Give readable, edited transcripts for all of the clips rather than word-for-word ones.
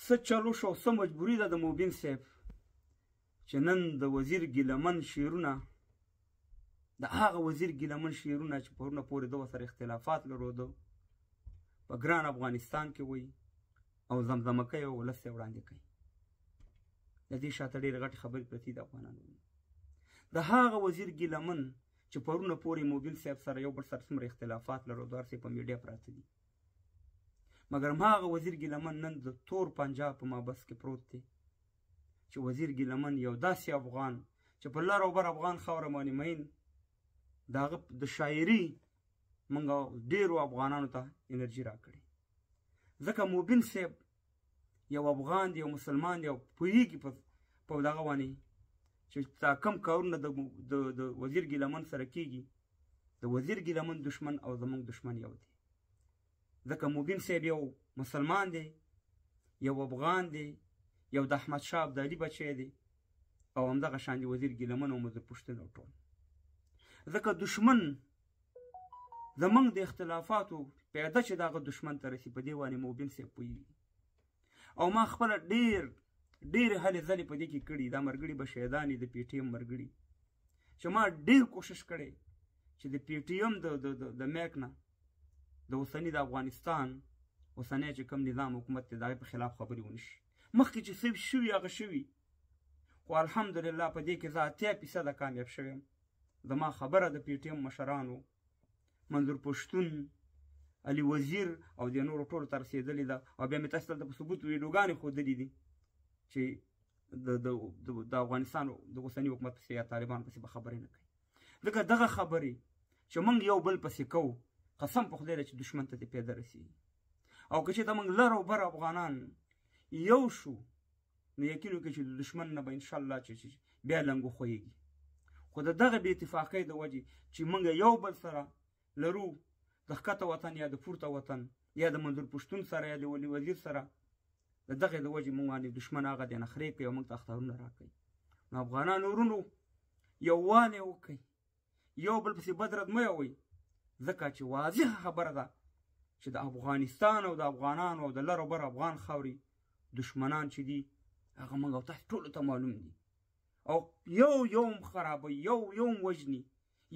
څه چلو شو څه مجبوري ده د موبین صاحب چې نن د وزیر ګیلمن شعرونه د هغه وزیر ګیلمن شعرونه چې پرونه پورې ده ورسره اختلافات لرلوده په ګران افغانستان کې وایي او زمزمه کوي او ولس یې وړاندې کوي. د دې شاته ډېرې غټې خبرې پرتې د افغانانو. د هغه وزیر ګیلمن چې پرونه پورې موبین صاحب سره یو بل سره څومره اختلافات لرلوده هر څه په میډیا پراته دي، مګر هماغه وزیر ګیلمن نن د تور پنجاب په مابس کې پروت دی چې وزیر ګیلمن یو داسې افغان چې په لر او بر افغان خاوره باندې مین د هغه د شاعري موږ ډېرو افغانانو ته انرژي راکړې. ځکه موبین صاحب یو افغان دی، یو مسلمان دی او پوهېږي په دغه باندې چې دا کم کارونه د وزیر ګیلمن سره کېږي. د وزیر ګیلمن دشمن او زموږ دشمن یو دی، ځکه موبین صاحب یو مسلمان دی، یو افغان دی، یو د احمدشاه ابدالي بچی دی او همدغه شان دی وزیر ګیلمن او مزدور پښتون او ټول. ځکه دشمن زموږ د اختلافاتو پیدا چې دغه دشمن ته رسي په دې باندې موبین صاحب پوهېږي. او ما خپله ډېرې هلې ځلې په دې کې کړي. دا مرګړي به شهیدان د پی ټي ایم مرګړي چې ما ډېر کوشش کړی چې د پی ټي ایم د میک نه د اوسني د افغانستان اوسنی چې کوم نظام حکومت دی د هغې په خلاف خبرې ونه شي. مخکې چې څه شوي هغه شوي، خو الحمدلله په دې کې زه 80% کامیاب شوی یم. زما خبره د پی ټي ایم مشرانو منظور پښتون، علي وزیر او د نورو ټولو ته رسېدلې ده. او بیا مې تاسو ته په ثبوت ویډیوګانې ښودلي دي چې د افغانستان د اوسني حکومت پسې یا طالبان پسې به خبرې نه کوي. ځکه دغه خبرې چې موږ یو بل پسې کوو قسم په خدای دی چې دشمن ته دې پیدا رسېږي. او که چېرته موږ لر او بر افغانان یو شو نو یقین وکړئ چې د دشمن نه به انشاءالله چې بیا لنګو خویږي. خو د دغه بې اتفاقۍ د وجې چې موږ یو بل سره لرو، د ښکته وطن یا د پورته وطن یا د منظور پښتون سره یا د ولي وزیر سره، د دغې د وجې موږ باندې دشمن هغه دی نخرې کوي او موږ ته اختارونه راکوي. نو افغانانو ورونو یووالی وکئ، یو بل پسې بد رد مه یوئ، ځکه چې واضحه خبره ده چې د افغانستان او د افغانانو او د لر او بر افغان خاورې دشمنان چې دي هغه موږ او تاسو ټولو ته معلوم دي. او یو خرابوي، یو وژني،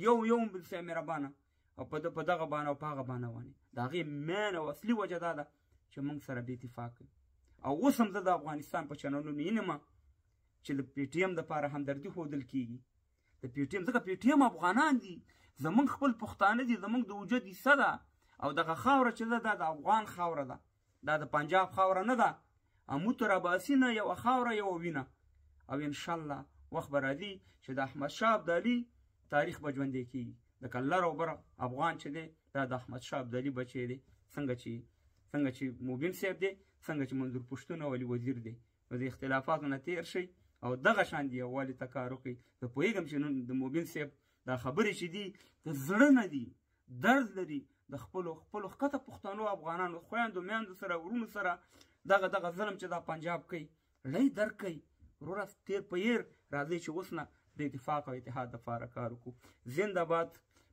یو بالفعل مهربانه او په دغه بانه او په هغه بانه باندې د هغې مین او اصلي وجه دا ده چې موږ سره بې اتفاق کوي. او اوس هم زه د افغانستان په چینلونو وینم چې د پی ټي ایم دپاره همدردي ښودل کېږي. د پی ټي ایم ځکه پی ټي ایم افغانان دي، زموږ خپل پښتانه دي، زموږ د وجود حصه ده. او دغه خاوره چې ده دا د افغان خاوره ده، دا د پنجاب خاوره نه ده. اموتو راباسي نه یوه خاوره یوه وینه. او انشاءالله وخت به راځي چې د احمدشاه ابدالي تاریخ به ژوندی کېږي. ځکه لر او بر افغان چې دی دا د احمدشاه ابدالي بچی دی، څنګه چې موبین صاحب دی، څنګه چې منظور پښتون او علي وزیر دی. نو د اختلافاتو نه تېر شئ او دغه شان د یووالي ته کار وکړئ. زه پوهېږم چې نن د موبین صاحب دا خبرې چې دي د زړه نه دي، درد لري د خپلو ښکته پښتنو افغانانو خویندو میندو سره ورونو سره دغه ظلم چې دا پنجاب کوي لۍ درک کوي. وروره تېر په هیر راځئ چې اوس نه د اتفاق او اتحاد دپاره کار وکړو. زنده باد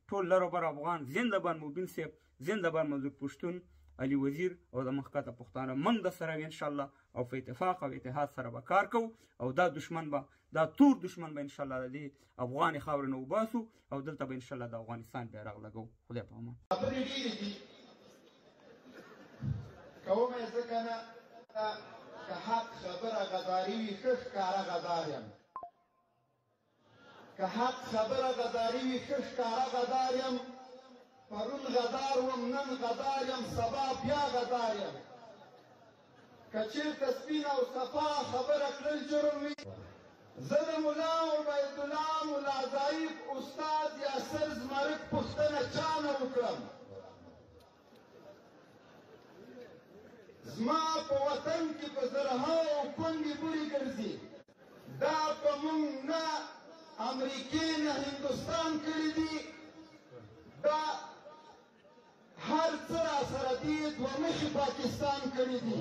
ټول لر او بر افغان، زنده باد موبین صاحب، زنده باد منظور پښتون، علي وزیر او د مخکته پښتانه. موږ د سره وي انشاءالله او په اتفاق او اتحاد سره به کار کوو. او دا دشمن به دا تور دشمن به انشاءالله د دې افغاني خاورې نه وباسو او دلته به انشاءالله د افغانستان بیرغ لګو. خدای په امان. خبرې ډېرې دي کوم یې ځکه نه که حق خبره غداري وي ښه ښکاره غدار یم، که حق خبره غداري وي ښه ښکاره غدار یم. پرون غدار وم نن غدار یم سبا بیا غدار یم. که چېرته سپین او صفا خبره کړل جرم وي، زه د ملا عبیدالله ملاظایف استاد یاسر زمرک پوښتنه چا نه وکړم. زما په وطن کې په زرهاو کونډې بوړې ګرځي. دا په موږ نه امریکې نه هندوستان کړي دي، دا هر څه راسره دي دوه مخي پاکستان کړي دي.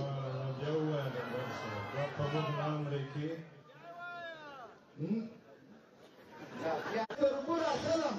تربوره سلم